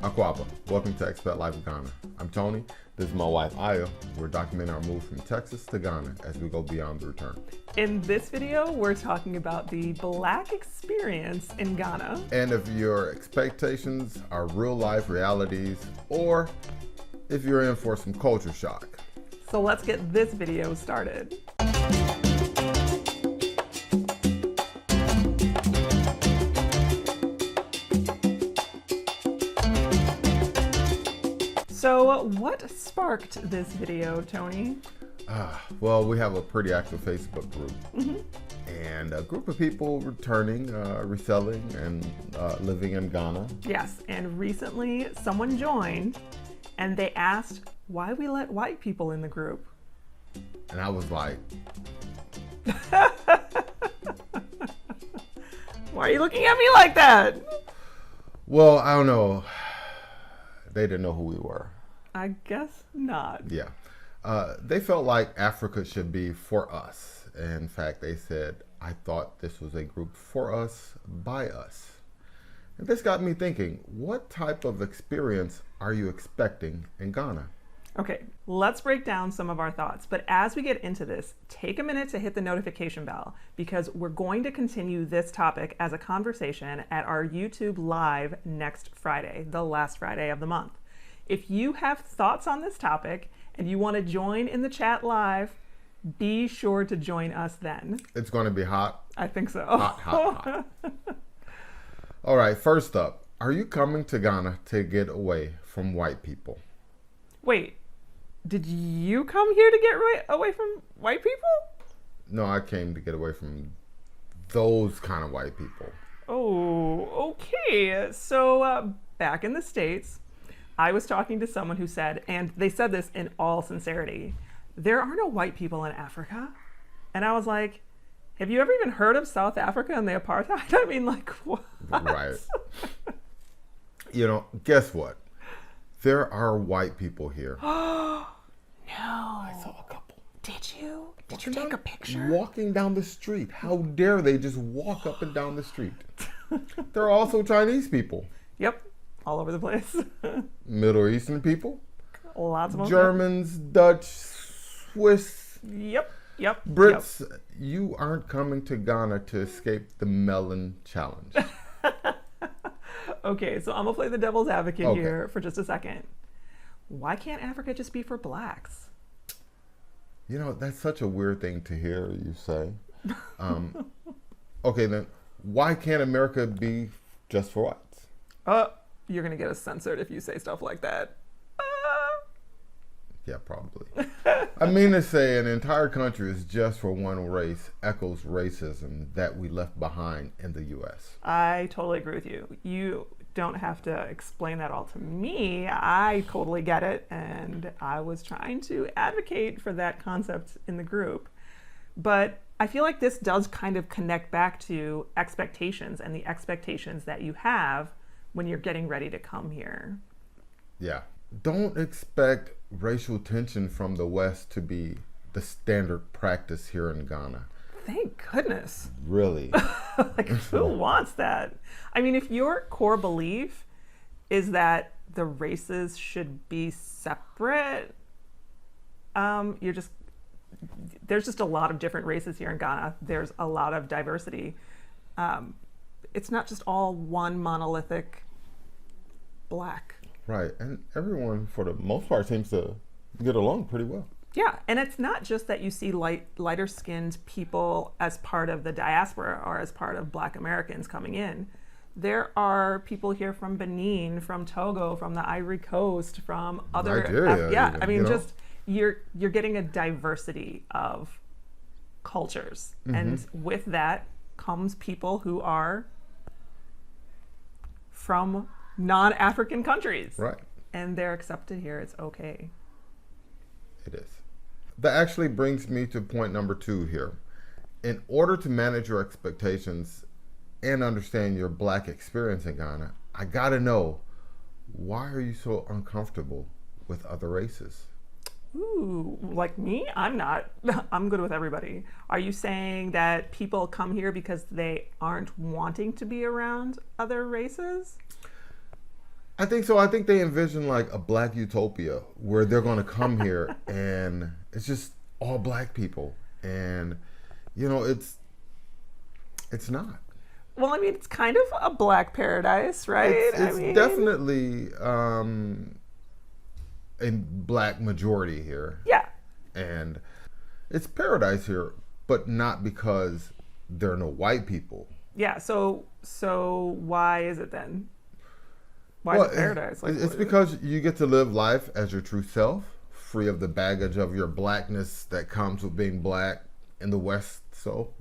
Aquaba, welcome to Expat Life in Ghana. I'm Tony, this is my wife Aya. We're documenting our move from Texas to Ghana as we go beyond the return. In this video, we're talking about the Black experience in Ghana. And if your expectations are real life realities, or if you're in for some culture shock. So let's get this video started. So what sparked this video, Tony? Well, we have a pretty active Facebook group. And a group of people returning, reselling, and living in Ghana. Yes, and recently someone joined and they asked why we let white people in the group. And I was like, why are you looking at me like that? well, I don't know. They didn't know who we were. I guess not. Yeah. They felt like Africa should be for us. In fact, they said, I thought this was a group for us, by us. And this got me thinking, what type of experience are you expecting in Ghana? Okay, let's break down some of our thoughts. But as we get into this, take a minute to hit the notification bell because we're going to continue this topic as a conversation at our YouTube Live next Friday, the last Friday of the month. If you have thoughts on this topic and you want to join in the chat live, be sure to join us then. It's going to be hot. I think so. Hot, hot, hot. All right, first up, are you coming to Ghana to get away from white people? Wait, did you come here to get away from white people? No, I came to get away from those kind of white people. Oh, okay. So back in the States, I was talking to someone who said, and they said this in all sincerity, there are no white people in Africa. And I was like, have you ever even heard of South Africa and the apartheid? I mean, like, what? Right. You know, guess what? There are white people here. No. I saw a couple. Did you? Did you take a picture? Walking down the street. How dare they just walk up and down the street? There are also Chinese people. Yep. All over the place. Middle Eastern people. Lots of them. Germans, Dutch, Swiss. Yep. Brits. Yep. You aren't coming to Ghana to escape the melon challenge. Okay, so I'm gonna play the devil's advocate here for just a second. Why can't Africa just be for blacks? You know, that's such a weird thing to hear you say. Okay, then why can't America be just for whites? You're gonna get us censored if you say stuff like that. Yeah, probably. I mean to say an entire country is just for one race echoes racism that we left behind in the U.S. I totally agree with you. You don't have to explain that all to me. I totally get it, and I was trying to advocate for that concept in the group. But I feel like this does kind of connect back to expectations and the expectations that you have when you're getting ready to come here. Yeah. Don't expect racial tension from the West to be the standard practice here in Ghana. Thank goodness. Really? Like, who wants that? I mean, if your core belief is that the races should be separate, there's just a lot of different races here in Ghana. There's a lot of diversity. It's not just all one monolithic black. Right, and everyone, for the most part, seems to get along pretty well. Yeah, and it's not just that you see lighter-skinned people as part of the diaspora or as part of Black Americans coming in. There are people here from Benin, from Togo, from the Ivory Coast, from other... Nigeria, yeah, even, I mean, you know? just you're getting a diversity of cultures. And with that comes people who are from non-African countries. Right. And they're accepted here. It's okay. It is. That actually brings me to point number 2 here. In order to manage your expectations and understand your black experience in Ghana, I gotta know, why are you so uncomfortable with other races? Ooh, like me? I'm not. I'm good with everybody. Are you saying that people come here because they aren't wanting to be around other races? I think so. I think they envision like a black utopia where they're going to come here and it's just all black people, and it's not. Well, I mean, it's kind of a black paradise, right? It's I mean, definitely a black majority here, yeah. and it's paradise here, but not because there are no white people. Yeah. So why is it then? Why Well, is it paradise? Like, it's because you get to live life as your true self, free of the baggage of your blackness that comes with being black in the West. So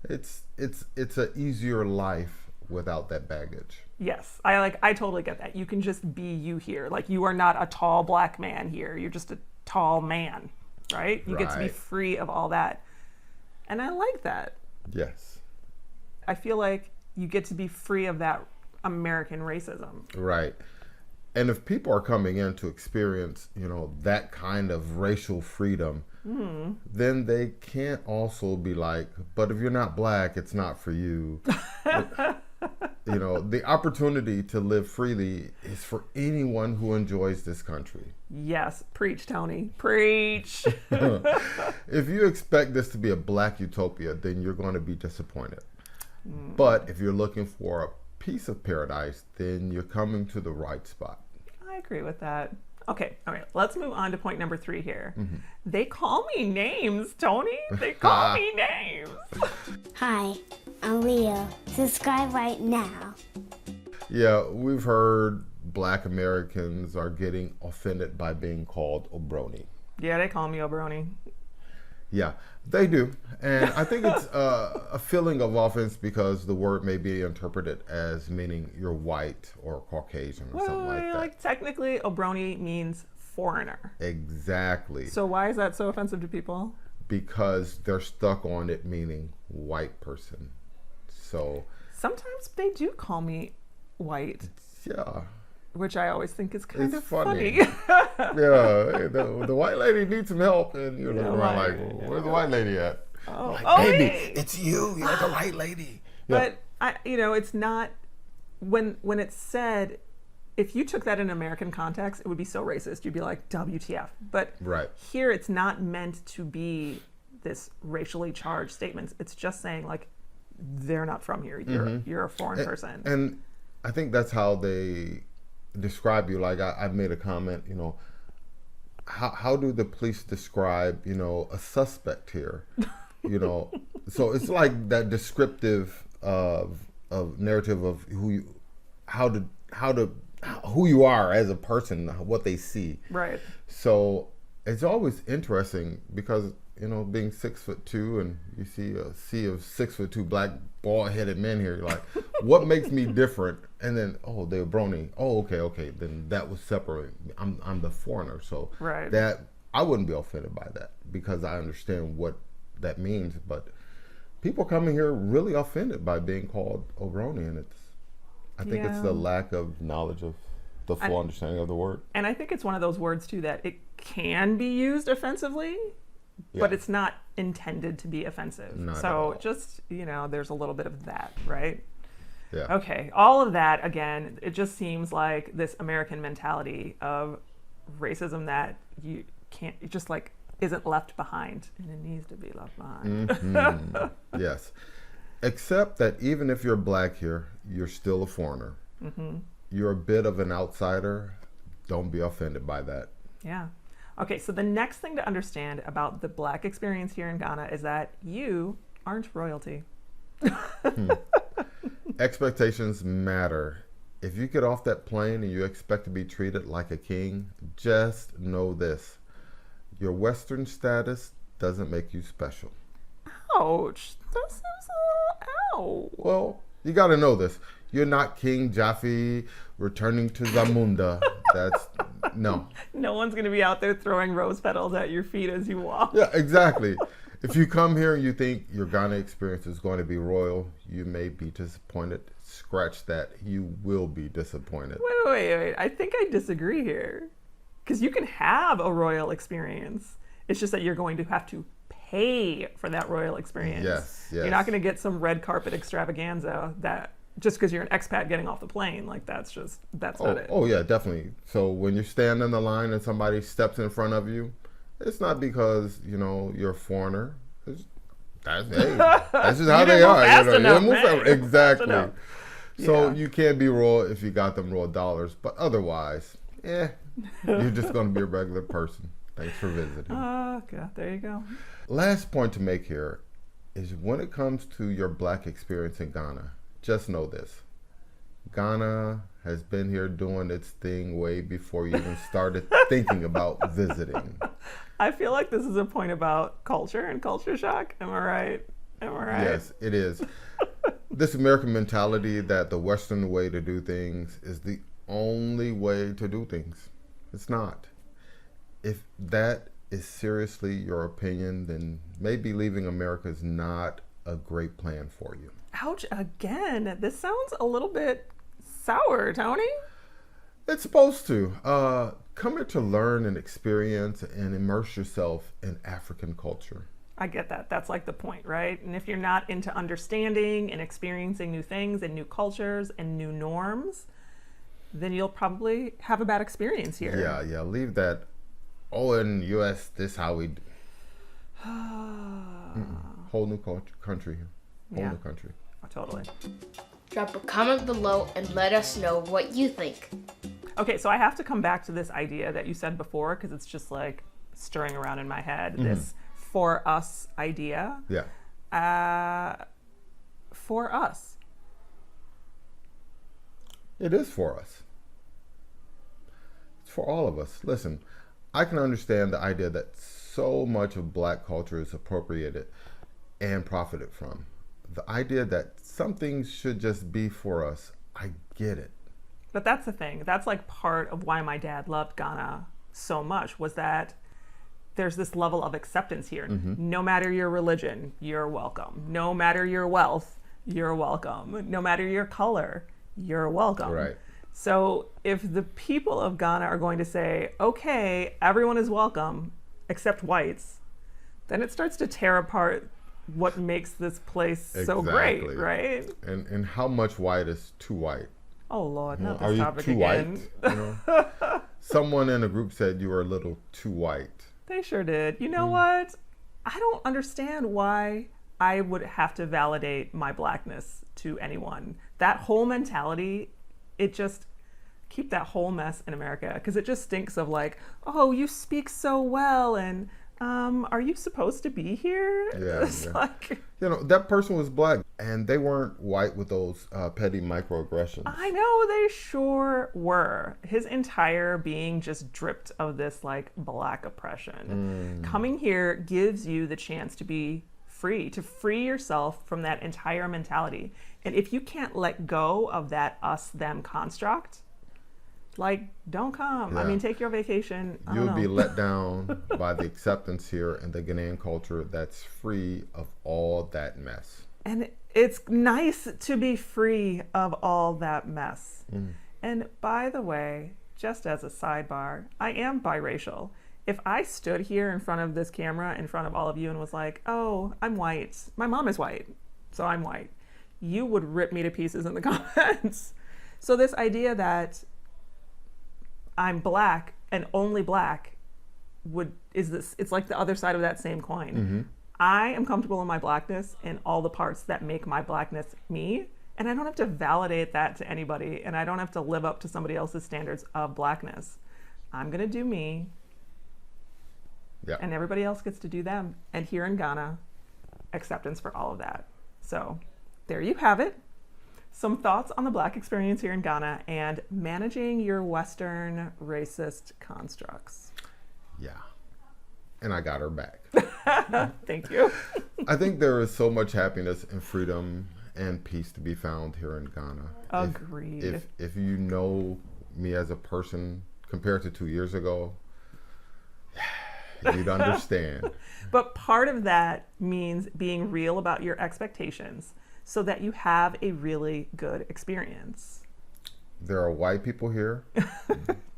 it's an easier life without that baggage. Yes, I totally get that. You can just be you here. Like, you are not a tall black man here. You're just a tall man, right? You get to be Right. free of all that. And I like that. Yes. I feel like you get to be free of that American racism. Right. And if people are coming in to experience, that kind of racial freedom, then they can't also be like, but if you're not black, it's not for you. The opportunity to live freely is for anyone who enjoys this country. Yes, preach, Tony, preach. If you expect this to be a black utopia, then you're going to be disappointed. But if you're looking for a piece of paradise, then you're coming to the right spot. I agree with that. Okay, all right, let's move on to point number 3 here. They call me names, Tony. They call me names. Hi, I'm Leo. Subscribe right now. Yeah, we've heard black Americans are getting offended by being called Obroni. Yeah, they call me Obroni. Yeah, they do. And I think it's a feeling of offense because the word may be interpreted as meaning you're white or Caucasian or something like that. Like, technically, Obroni means foreigner. Exactly. So why is that so offensive to people? Because they're stuck on it meaning white person. So Sometimes they do call me white, yeah, which I always think is kind it's of funny. funny. Yeah, hey, the white lady needs some help, and you're looking around like, where's the white lady at? Oh, Baby, hey. it's you. You're the white lady. But it's not when it's said. If you took that in an American context, it would be so racist. You'd be like, WTF. But Right. here, it's not meant to be this racially charged statements. It's just saying, like, they're not from here. You're a foreign person. And I think that's how they describe you. Like I made a comment, how do the police describe, a suspect here? So it's like that descriptive of narrative of who you are as a person, what they see. Right. So it's always interesting because, being 6'2" and you see a sea of 6'2" black bald-headed men here, you're like, what makes me different? And then, they're brony. Oh, okay. Then that was separate. I'm the foreigner. So Right. that I wouldn't be offended by that because I understand what that means. But people coming here really offended by being called Obroni, and I think it's the lack of knowledge of the full understanding of the word. And I think it's one of those words, too, that it can be used offensively, but it's not intended to be offensive. Not at so all. just, there's a little bit of that, right? Yeah. Okay, all of that, again, it just seems like this American mentality of racism that you can't, it just like isn't left behind, and it needs to be left behind. Yes. Except that even if you're black here, you're still a foreigner. You're a bit of an outsider. Don't be offended by that. Yeah. Okay, so the next thing to understand about the black experience here in Ghana is that you aren't royalty. Expectations matter. If you get off that plane and you expect to be treated like a king, just know this. Your Western status doesn't make you special. Ouch. That seems a little ow. Well, you got to know this. You're not King Jaffe returning to Zamunda. That's no. No one's going to be out there throwing rose petals at your feet as you walk. Yeah, exactly. If you come here and you think your Ghana experience is going to be royal, you may be disappointed. Scratch that. You will be disappointed. Wait. I think I disagree here. Because you can have a royal experience. It's just that you're going to have to pay for that royal experience. Yes. You're not going to get some red carpet extravaganza that just because you're an expat getting off the plane, like that's not it. Oh yeah, definitely. So when you stand in the line and somebody steps in front of you, it's not because you're a foreigner. That's just how they are. Exactly. So you can't be raw if you got them raw dollars, but otherwise, you're just going to be a regular person. Thanks for visiting. Okay, there you go. Last point to make here is when it comes to your Black experience in Ghana, just know this. Ghana has been here doing its thing way before you even started thinking about visiting. I feel like this is a point about culture and culture shock. Am I right? Yes, it is. This American mentality that the Western way to do things is the only way to do things. It's not. If that is seriously your opinion, then maybe leaving America is not a great plan for you. Ouch, again. This sounds a little bit sour, Tony. It's supposed to. Come here to learn and experience and immerse yourself in African culture. I get that. That's like the point, right? And if you're not into understanding and experiencing new things and new cultures and new norms, then you'll probably have a bad experience here. Yeah. Leave that, in the U.S., this how we do. Whole new country here. Whole new country. Oh, totally. Drop a comment below and let us know what you think. Okay, so I have to come back to this idea that you said before because it's just like stirring around in my head. This for us idea. Yeah. For us. It is for us. It's for all of us. Listen, I can understand the idea that so much of Black culture is appropriated and profited from. The idea that some things should just be for us, I get it. But that's the thing. That's like part of why my dad loved Ghana so much, was that there's this level of acceptance here. No matter your religion, you're welcome. No matter your wealth, you're welcome. No matter your color, you're welcome. Right. So if the people of Ghana are going to say, okay, everyone is welcome except whites, then it starts to tear apart what makes this place so great, right? And how much white is too white? Oh Lord, not Are this you topic too again. white? Someone in the group said you were a little too white. They sure did. You know what? I don't understand why I would have to validate my Blackness to anyone. That whole mentality, it just keep that whole mess in America, because it just stinks of like, oh, you speak so well, and are you supposed to be here? Yeah. Like, that person was Black, and they weren't white with those petty microaggressions. I know they sure were. His entire being just dripped of this like Black oppression. Coming here gives you the chance to be free, to free yourself from that entire mentality. And if you can't let go of that us-them construct, like, don't come. I mean, take your vacation. You'll be let down by the acceptance here in the Ghanaian culture that's free of all that mess. And it's nice to be free of all that mess. And by the way, just as a sidebar, I am biracial. If I stood here in front of this camera, in front of all of you, and was like, oh, I'm white. My mom is white, so I'm white. You would rip me to pieces in the comments. So this idea that I'm Black and only Black it's like the other side of that same coin. I am comfortable in my Blackness and all the parts that make my Blackness me, and I don't have to validate that to anybody, and I don't have to live up to somebody else's standards of Blackness. I'm gonna do me, and everybody else gets to do them. And here in Ghana, acceptance for all of that. So there you have it. Some thoughts on the Black experience here in Ghana and managing your Western racist constructs. Yeah. And I got her back. Thank you. I think there is so much happiness and freedom and peace to be found here in Ghana. Agreed. If you know me as a person compared to 2 years ago, you'd understand. But part of that means being real about your expectations, so that you have a really good experience. There are white people here,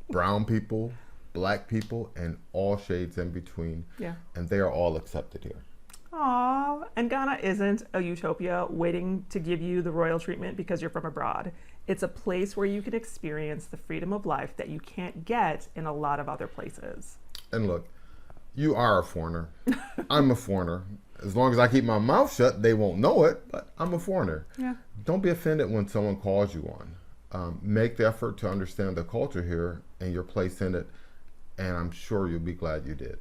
brown people, Black people, and all shades in between. Yeah. And they are all accepted here. Aww. And Ghana isn't a utopia waiting to give you the royal treatment because you're from abroad. It's a place where you can experience the freedom of life that you can't get in a lot of other places. And look, you are a foreigner. I'm a foreigner. As long as I keep my mouth shut, they won't know it, but I'm a foreigner. Yeah. Don't be offended when someone calls you one. Make the effort to understand the culture here and your place in it, and I'm sure you'll be glad you did.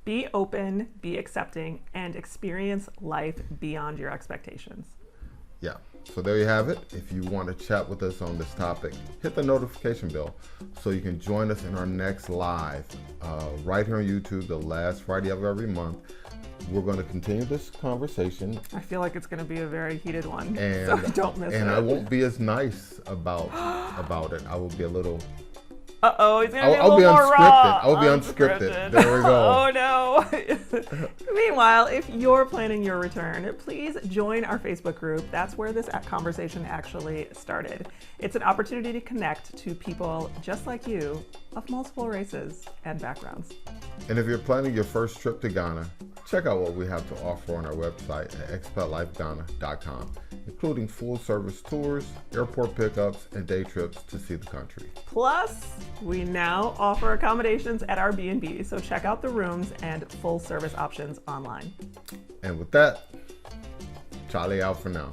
Be open, be accepting, and experience life beyond your expectations. Yeah, so there you have it. If you want to chat with us on this topic, hit the notification bell so you can join us in our next live right here on YouTube, the last Friday of every month. We're going to continue this conversation. I feel like it's going to be a very heated one, And, so don't miss it. and I won't be as nice about it. I will be a little... Uh-oh, it's going to be a I'll little be more unscripted. raw. I'll be unscripted. There we go. Oh, no. Meanwhile, if you're planning your return, please join our Facebook group. That's where this conversation actually started. It's an opportunity to connect to people just like you of multiple races and backgrounds. And if you're planning your first trip to Ghana, check out what we have to offer on our website at expatlifeghana.com, including full-service tours, airport pickups, and day trips to see the country. Plus, we now offer accommodations at our B&B, so check out the rooms and full-service options online. And with that, Charlie out for now.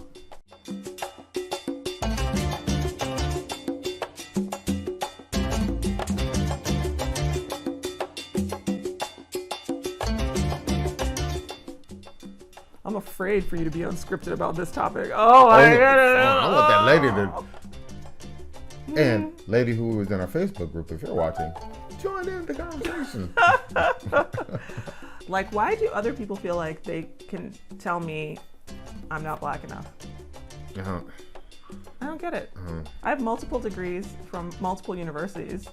I'm afraid for you to be unscripted about this topic. Oh my goodness. I want that lady to. And lady who was in our Facebook group, if you're watching, join in the conversation. Like, why do other people feel like they can tell me I'm not black enough? Uh-huh. I don't get it. I have multiple degrees from multiple universities.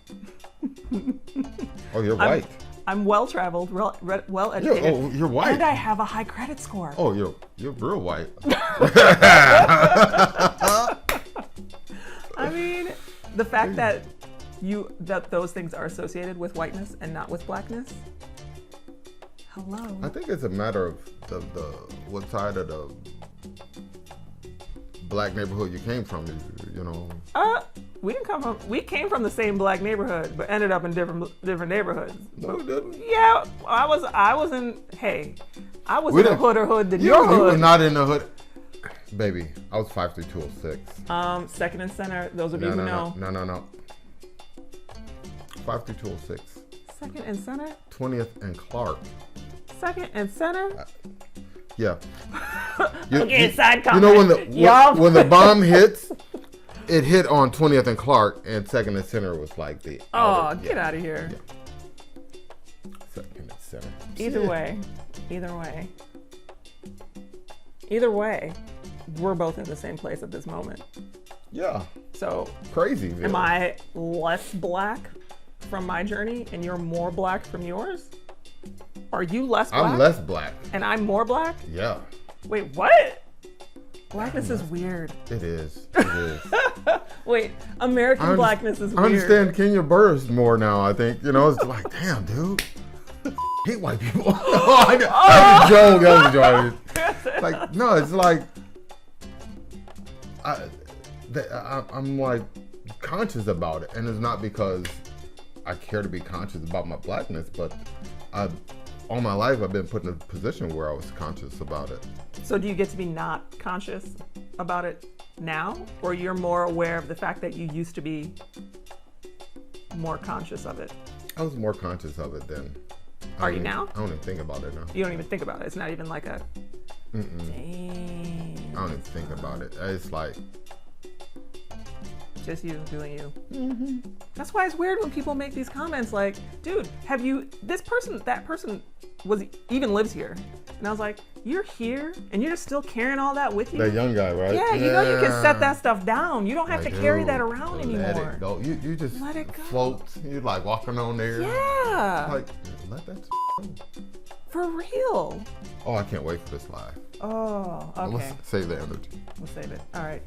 Oh, you're white. I'm well-traveled, well-educated. You're white. And I have a high credit score. Oh, you're real white. I mean, the fact that those things are associated with whiteness and not with blackness. Hello. I think it's a matter of the what side of the black neighborhood you came from. You know. We came from the same black neighborhood, but ended up in different neighborhoods. No, we didn't. Yeah, I was in the hood than your You hood. were not in the hood. Baby, I was 53206. Second and center, those of you who know. No. 53206. Second and center? 20th and Clark. Second and center? Yeah. Okay, side You know comment. when the bomb hits, it hit on 20th and Clark, and second and center was like the. Get out of here. Yeah. Second and center. Either way, we're both in the same place at this moment. Yeah. So Crazy. Really. am I less black from my journey and you're more black from yours? Are you less black? I'm less black. And I'm more black? Yeah. Wait, what? Blackness is weird. It is. Wait, American blackness is weird. I understand Kenya Burris more now, I think. You know, it's like, damn, dude. Hate white people. That was a joke. Like, no, it's like, I'm like conscious about it. And it's not because I care to be conscious about my blackness, but all my life I've been put in a position where I was conscious about it. So do you get to be not conscious about it now? Or you're more aware of the fact that you used to be more conscious of it? I was more conscious of it then. Are you now? I don't even think about it now. You don't even think about it. It's not even like a... Dang. I don't even think about it. It's like... Just you doing you. Mm-hmm. That's why it's weird when people make these comments like, dude, have you... That person even lives here. And I was like, you're here and you're just still carrying all that with you? That young guy, right? Yeah, you know you can set that stuff down. You don't have to carry that around anymore. Let it go. You just let it go. Float. You're like walking on there. Yeah. Like, let that go. For real. Oh, I can't wait for this live. Oh, okay. Let's save the energy. We'll save it. All right.